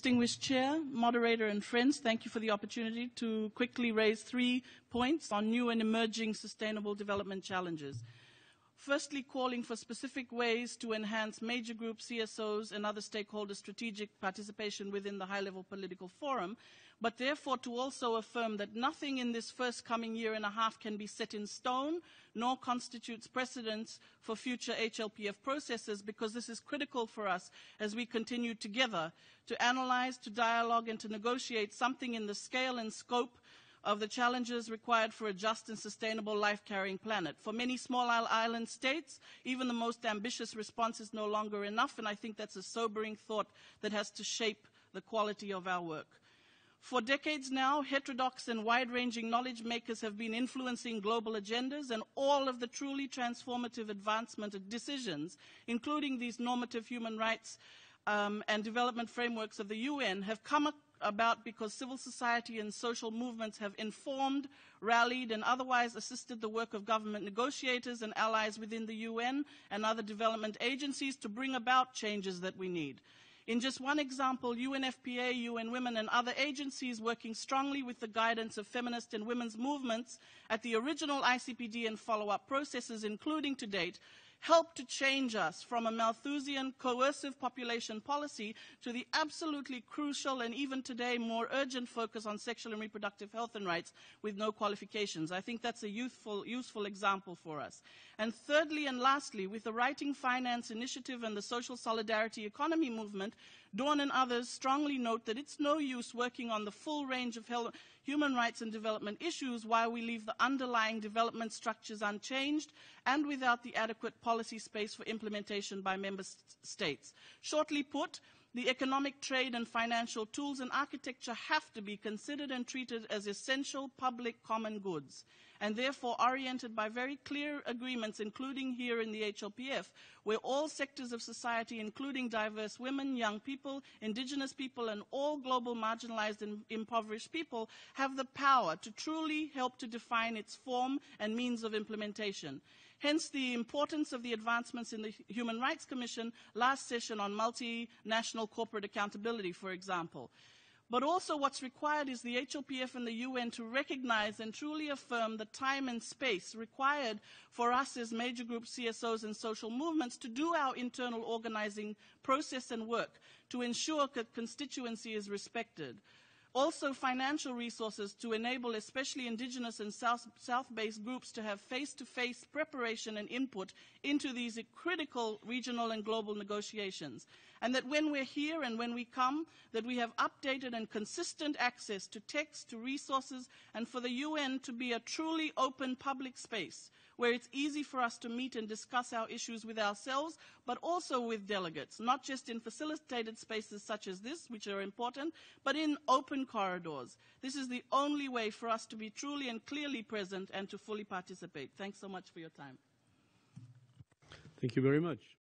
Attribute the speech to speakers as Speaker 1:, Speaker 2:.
Speaker 1: Distinguished Chair, Moderator, and friends, thank you for the opportunity to quickly raise 3 points on new and emerging sustainable development challenges. Firstly, calling for specific ways to enhance major group CSOs and other stakeholders' strategic participation within the high-level political forum, but therefore to also affirm that nothing in this first coming year and a half can be set in stone, nor constitutes precedents for future HLPF processes, because this is critical for us as we continue together to analyze, to dialogue, and to negotiate something in the scale and scope of the challenges required for a just and sustainable life-carrying planet. For many small island states, even the most ambitious response is no longer enough, and I think that's a sobering thought that has to shape the quality of our work. For decades now, heterodox and wide-ranging knowledge makers have been influencing global agendas, and all of the truly transformative advancement decisions, including these normative human rights and development frameworks of the UN, have come about because civil society and social movements have informed, rallied, and otherwise assisted the work of government negotiators and allies within the UN and other development agencies to bring about changes that we need. In just one example, UNFPA, UN Women, and other agencies working strongly with the guidance of feminist and women's movements at the original ICPD and follow-up processes, including to date, helped to change us from a Malthusian coercive population policy to the absolutely crucial and even today more urgent focus on sexual and reproductive health and rights with no qualifications. I think that's a useful example for us. And thirdly and lastly, with the Writing Finance Initiative and the Social Solidarity Economy movement, Dawn and others strongly note that it's no use working on the full range of human rights and development issues while we leave the underlying development structures unchanged and without the adequate policy space for implementation by member states. Shortly put, the economic, trade, and financial tools and architecture have to be considered and treated as essential public common goods, and therefore oriented by very clear agreements, including here in the HLPF, where all sectors of society, including diverse women, young people, indigenous people, and all global marginalized and impoverished people, have the power to truly help to define its form and means of implementation. Hence the importance of the advancements in the Human Rights Commission last session on multinational corporate accountability, for example. But also what's required is the HLPF and the UN to recognize and truly affirm the time and space required for us as major group CSOs and social movements to do our internal organizing process and work to ensure that constituency is respected. Also financial resources to enable especially indigenous and South-based groups to have face-to-face preparation and input into these critical regional and global negotiations. And that when we're here and when we come, that we have updated and consistent access to text, to resources, and for the UN to be a truly open public space where it's easy for us to meet and discuss our issues with ourselves, but also with delegates, not just in facilitated spaces such as this, which are important, but in open corridors. This is the only way for us to be truly and clearly present and to fully participate. Thanks so much for your time.
Speaker 2: Thank you very much.